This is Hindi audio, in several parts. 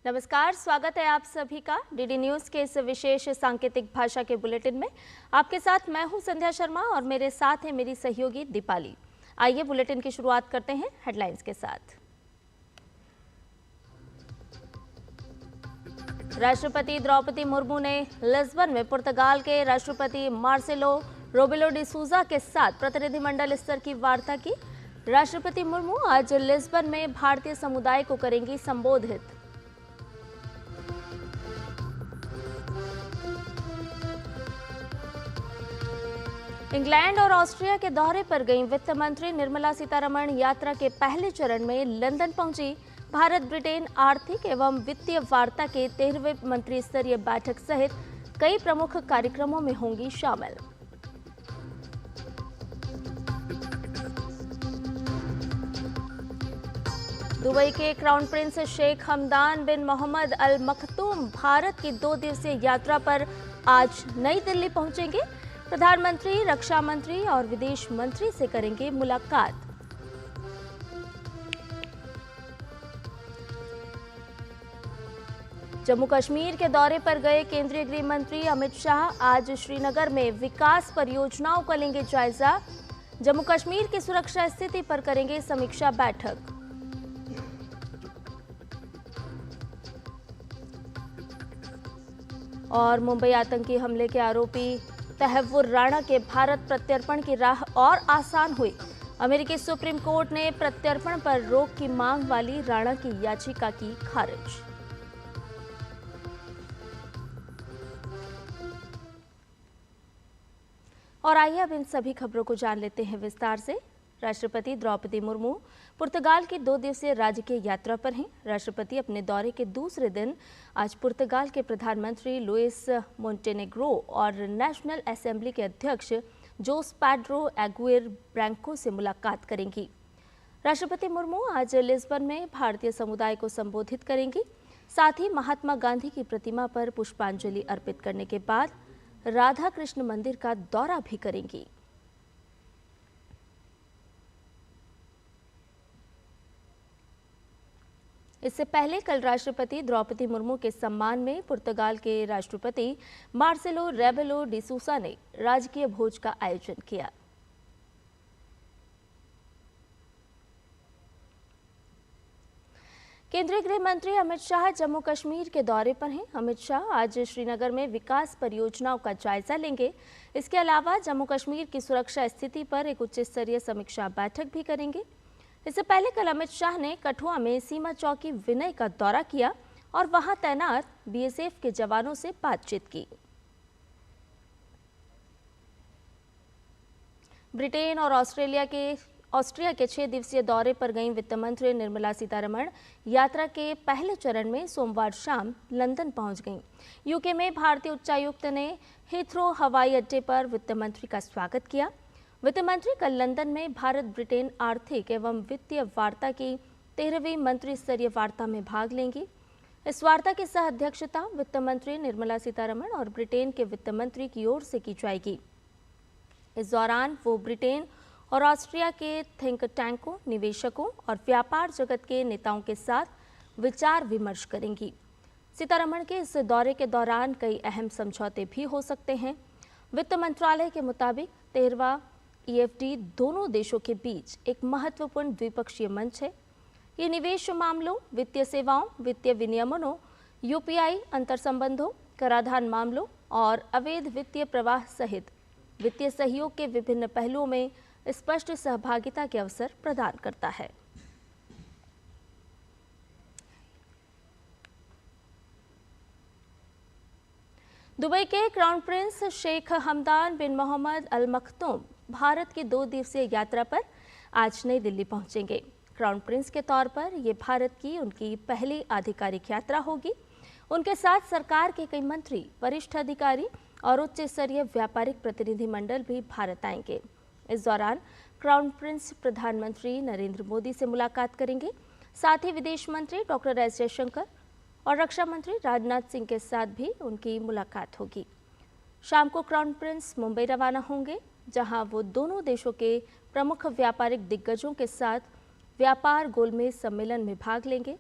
नमस्कार, स्वागत है आप सभी का डीडी न्यूज के इस विशेष सांकेतिक भाषा के बुलेटिन में। आपके साथ मैं हूं संध्या शर्मा और मेरे साथ है मेरी सहयोगी दीपाली। आइए बुलेटिन की शुरुआत करते हैं हेडलाइंस के साथ। राष्ट्रपति द्रौपदी मुर्मू ने लिस्बन में पुर्तगाल के राष्ट्रपति मार्सेलो रेबेलो डी सूजा के साथ प्रतिनिधिमंडल स्तर की वार्ता की। राष्ट्रपति मुर्मू आज लिस्बन में भारतीय समुदाय को करेंगी संबोधित। इंग्लैंड और ऑस्ट्रिया के दौरे पर गई वित्त मंत्री निर्मला सीतारमण यात्रा के पहले चरण में लंदन पहुंची। भारत ब्रिटेन आर्थिक एवं वित्तीय वार्ता के 13वें मंत्री स्तरीय बैठक सहित कई प्रमुख कार्यक्रमों में होंगी शामिल। दुबई के क्राउन प्रिंस शेख हमदान बिन मोहम्मद अल मखतूम भारत की 2 दिवसीय यात्रा पर आज नई दिल्ली पहुंचेंगे। प्रधानमंत्री, रक्षा मंत्री और विदेश मंत्री से करेंगे मुलाकात। जम्मू कश्मीर के दौरे पर गए केंद्रीय गृह मंत्री अमित शाह आज श्रीनगर में विकास परियोजनाओं का लेंगे जायजा। जम्मू कश्मीर की सुरक्षा स्थिति पर करेंगे समीक्षा बैठक। और मुंबई आतंकी हमले के आरोपी तहव्वुर राणा के भारत प्रत्यर्पण की राह और आसान हुई। अमेरिकी सुप्रीम कोर्ट ने प्रत्यर्पण पर रोक की मांग वाली राणा की याचिका की खारिज। और आइए अब इन सभी खबरों को जान लेते हैं विस्तार से। राष्ट्रपति द्रौपदी मुर्मू पुर्तगाल की 2 दिवसीय राजकीय यात्रा पर हैं। राष्ट्रपति अपने दौरे के दूसरे दिन आज पुर्तगाल के प्रधानमंत्री लुइस मोंटेनेग्रो और नेशनल असेंबली के अध्यक्ष जोस पैड्रो एगुएर ब्रैंको से मुलाकात करेंगी। राष्ट्रपति मुर्मू आज लिस्बन में भारतीय समुदाय को संबोधित करेंगी। साथ ही महात्मा गांधी की प्रतिमा पर पुष्पांजलि अर्पित करने के बाद राधा कृष्ण मंदिर का दौरा भी करेंगी। इससे पहले कल राष्ट्रपति द्रौपदी मुर्मू के सम्मान में पुर्तगाल के राष्ट्रपति मार्सेलो रेबेलो डी सूसा ने राजकीय भोज का आयोजन किया। केंद्रीय गृह मंत्री अमित शाह जम्मू कश्मीर के दौरे पर हैं। अमित शाह आज श्रीनगर में विकास परियोजनाओं का जायजा लेंगे। इसके अलावा जम्मू कश्मीर की सुरक्षा स्थिति पर एक उच्च स्तरीय समीक्षा बैठक भी करेंगे। इससे पहले कल अमित शाह ने कठुआ में सीमा चौकी विनय का दौरा किया और वहां तैनात बीएसएफ के जवानों से बातचीत की। ब्रिटेन और ऑस्ट्रिया के 6 दिवसीय दौरे पर गई वित्त मंत्री निर्मला सीतारमण यात्रा के पहले चरण में सोमवार शाम लंदन पहुंच गईं। यूके में भारतीय उच्चायुक्त ने हीथ्रो हवाई अड्डे पर वित्त मंत्री का स्वागत किया। वित्त मंत्री कल लंदन में भारत ब्रिटेन आर्थिक एवं वित्तीय वार्ता की 13वीं मंत्री स्तरीय वार्ता में भाग लेंगी। इस वार्ता की सह अध्यक्षता वित्त मंत्री निर्मला सीतारमण और ब्रिटेन के वित्त मंत्री की ओर से की जाएगी। इस दौरान वो ब्रिटेन और ऑस्ट्रिया के थिंक टैंकों, निवेशकों और व्यापार जगत के नेताओं के साथ विचार विमर्श करेंगी। सीतारमण के इस दौरे के दौरान कई अहम समझौते भी हो सकते हैं। वित्त मंत्रालय के मुताबिक 13वां EFD दोनों देशों के बीच एक महत्वपूर्ण द्विपक्षीय मंच है। ये निवेश मामलों, वित्तीय सेवाओं, वित्तीय विनियमनों, UPI अंतर संबंधों, कराधान मामलों और अवैध वित्तीय प्रवाह सहित वित्तीय सहयोग के विभिन्न पहलुओं में स्पष्ट सहभागिता के अवसर प्रदान करता है। दुबई के क्राउन प्रिंस शेख हमदान बिन मोहम्मद अल मखतूम भारत की 2 दिवसीय यात्रा पर आज नई दिल्ली पहुंचेंगे। क्राउन प्रिंस के तौर पर ये भारत की उनकी पहली आधिकारिक यात्रा होगी। उनके साथ सरकार के कई मंत्री, वरिष्ठ अधिकारी और उच्च स्तरीय व्यापारिक प्रतिनिधिमंडल भी भारत आएंगे। इस दौरान क्राउन प्रिंस प्रधानमंत्री नरेंद्र मोदी से मुलाकात करेंगे। साथ ही विदेश मंत्री डॉक्टर एस जयशंकर और रक्षा मंत्री राजनाथ सिंह के साथ भी उनकी मुलाकात होगी। शाम को क्राउन प्रिंस मुंबई रवाना होंगे, जहां वो दोनों देशों के प्रमुख व्यापारिक दिग्गजों के साथ व्यापार गोलमेज सम्मेलन में भाग लेंगे।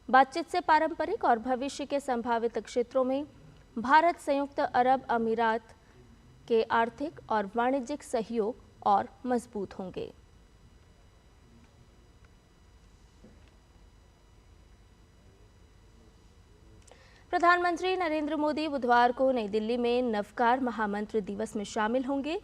बातचीत से पारंपरिक और भविष्य के संभावित क्षेत्रों में भारत संयुक्त अरब अमीरात के आर्थिक और वाणिज्यिक सहयोग और मजबूत होंगे। प्रधानमंत्री नरेंद्र मोदी बुधवार को नई दिल्ली में नवकार महामंत्र दिवस में शामिल होंगे।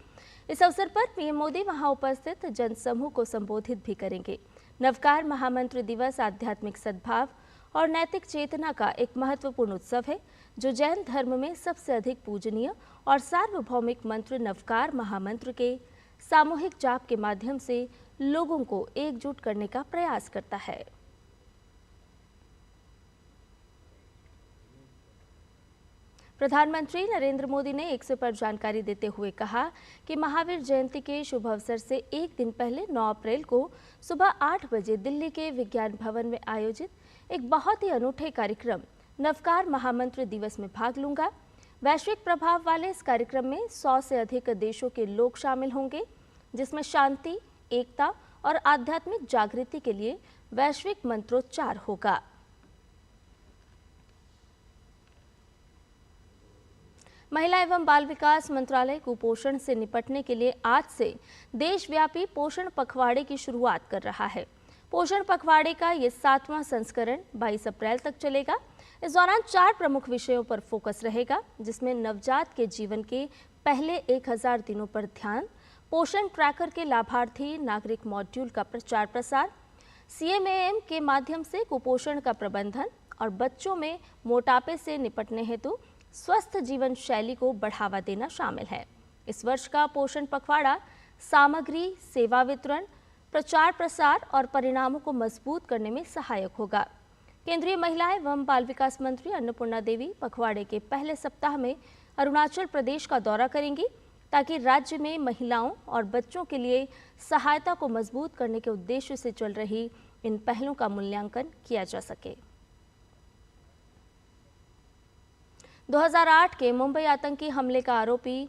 इस अवसर पर पीएम मोदी वहां उपस्थित जनसमूह को संबोधित भी करेंगे। नवकार महामंत्र दिवस आध्यात्मिक सद्भाव और नैतिक चेतना का एक महत्वपूर्ण उत्सव है, जो जैन धर्म में सबसे अधिक पूजनीय और सार्वभौमिक मंत्र नवकार महामंत्र के सामूहिक जाप के माध्यम से लोगों को एकजुट करने का प्रयास करता है। प्रधानमंत्री नरेंद्र मोदी ने एक्स पर जानकारी देते हुए कहा कि महावीर जयंती के शुभ अवसर से एक दिन पहले 9 अप्रैल को सुबह 8 बजे दिल्ली के विज्ञान भवन में आयोजित एक बहुत ही अनूठे कार्यक्रम नवकार महामंत्र दिवस में भाग लूंगा। वैश्विक प्रभाव वाले इस कार्यक्रम में 100 से अधिक देशों के लोग शामिल होंगे, जिसमें शांति, एकता और आध्यात्मिक जागृति के लिए वैश्विक मंत्रोच्चार होगा। महिला एवं बाल विकास मंत्रालय कुपोषण से निपटने के लिए आज से देशव्यापी पोषण पखवाड़े की शुरुआत कर रहा है। पोषण पखवाड़े का ये 7वां संस्करण 22 अप्रैल तक चलेगा। इस दौरान 4 प्रमुख विषयों पर फोकस रहेगा, जिसमें नवजात के जीवन के पहले 1000 दिनों पर ध्यान, पोषण ट्रैकर के लाभार्थी नागरिक मॉड्यूल का प्रचार प्रसार, CMAM के माध्यम से कुपोषण का प्रबंधन और बच्चों में मोटापे से निपटने हेतु स्वस्थ जीवन शैली को बढ़ावा देना शामिल है। इस वर्ष का पोषण पखवाड़ा सामग्री, सेवा वितरण, प्रचार प्रसार और परिणामों को मजबूत करने में सहायक होगा। केंद्रीय महिला एवं बाल विकास मंत्री अन्नपूर्णा देवी पखवाड़े के पहले सप्ताह में अरुणाचल प्रदेश का दौरा करेंगी, ताकि राज्य में महिलाओं और बच्चों के लिए सहायता को मजबूत करने के उद्देश्य से चल रही इन पहलों का मूल्यांकन किया जा सके। 2008 के मुंबई आतंकी हमले का आरोपी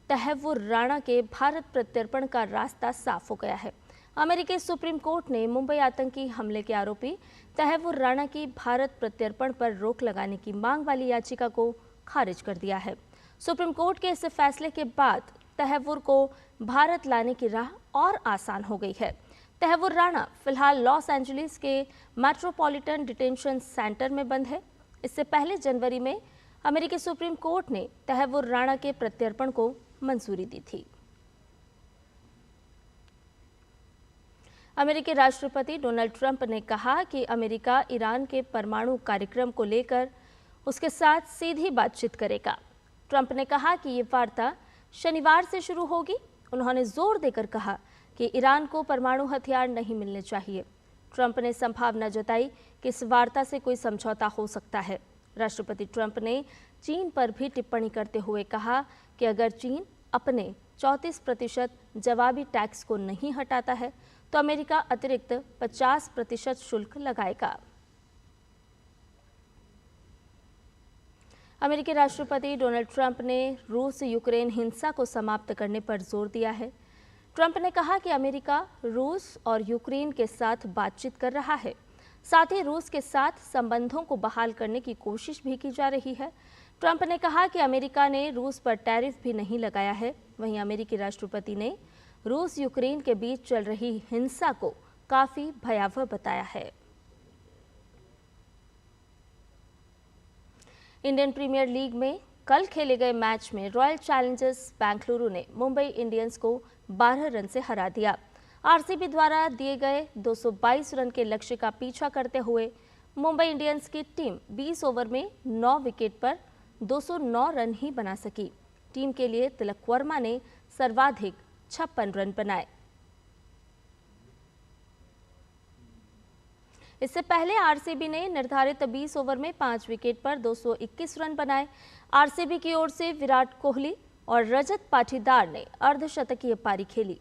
तहव्वुर राणा के भारत प्रत्यर्पण का रास्ता साफ हो गया है। अमेरिकी सुप्रीम कोर्ट ने मुंबई आतंकी हमले के आरोपी तहव्वुर राणा की भारत प्रत्यर्पण पर रोक लगाने की मांग वाली याचिका को खारिज कर दिया है। सुप्रीम कोर्ट के इस फैसले के बाद तहव्वुर को भारत लाने की राह और आसान हो गई है। तहव्वुर राणा फिलहाल लॉस एंजलिस के मेट्रोपॉलिटन डिटेंशन सेंटर में बंद है। इससे पहले जनवरी में अमेरिकी सुप्रीम कोर्ट ने तहव्वुर राणा के प्रत्यर्पण को मंजूरी दी थी। अमेरिकी राष्ट्रपति डोनाल्ड ट्रंप ने कहा कि अमेरिका ईरान के परमाणु कार्यक्रम को लेकर उसके साथ सीधी बातचीत करेगा। ट्रंप ने कहा कि ये वार्ता शनिवार से शुरू होगी। उन्होंने जोर देकर कहा कि ईरान को परमाणु हथियार नहीं मिलने चाहिए। ट्रंप ने संभावना जताई कि इस वार्ता से कोई समझौता हो सकता है। राष्ट्रपति ट्रंप ने चीन पर भी टिप्पणी करते हुए कहा कि अगर चीन अपने 34% जवाबी टैक्स को नहीं हटाता है, तो अमेरिका अतिरिक्त 50% शुल्क लगाएगा। अमेरिकी राष्ट्रपति डोनाल्ड ट्रंप ने रूस यूक्रेन हिंसा को समाप्त करने पर जोर दिया है। ट्रंप ने कहा कि अमेरिका रूस और यूक्रेन के साथ बातचीत कर रहा है, साथ ही रूस के साथ संबंधों को बहाल करने की कोशिश भी की जा रही है। ट्रंप ने कहा कि अमेरिका ने रूस पर टैरिफ भी नहीं लगाया है। वहीं अमेरिकी राष्ट्रपति ने रूस यूक्रेन के बीच चल रही हिंसा को काफी भयावह बताया है। इंडियन प्रीमियर लीग में कल खेले गए मैच में रॉयल चैलेंजर्स बेंगलुरु ने मुंबई इंडियंस को 12 रन से हरा दिया। आरसीबी द्वारा दिए गए 222 रन के लक्ष्य का पीछा करते हुए मुंबई इंडियंस की टीम 20 ओवर में 9 विकेट पर 209 रन ही बना सकी। टीम के लिए तिलक वर्मा ने सर्वाधिक 56 रन बनाए। इससे पहले आरसीबी ने निर्धारित 20 ओवर में 5 विकेट पर 221 रन बनाए। आरसीबी की ओर से विराट कोहली और रजत पाटीदार ने अर्धशतकीय पारी खेली।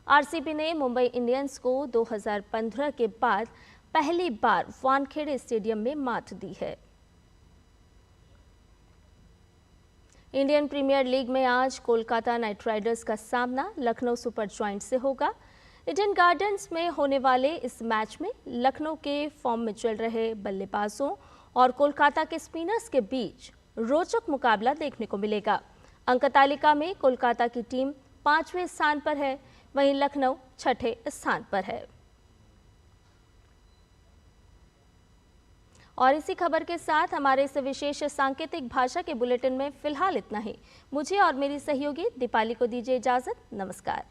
आरसीबी ने मुंबई इंडियंस को 2015 के बाद पहली बार वानखेड़े स्टेडियम में मात दी है। इंडियन प्रीमियर लीग में आज कोलकाता नाइट राइडर्स का सामना लखनऊ सुपर जॉइंट से होगा। ईडन गार्डन्स में होने वाले इस मैच में लखनऊ के फॉर्म में चल रहे बल्लेबाजों और कोलकाता के स्पिनर्स के बीच रोचक मुकाबला देखने को मिलेगा। अंक तालिका में कोलकाता की टीम 5वें स्थान पर है, वहीं लखनऊ 6ठे स्थान पर है। और इसी खबर के साथ हमारे इस विशेष सांकेतिक भाषा के बुलेटिन में फिलहाल इतना ही। मुझे और मेरी सहयोगी दीपाली को दीजिए इजाजत। नमस्कार।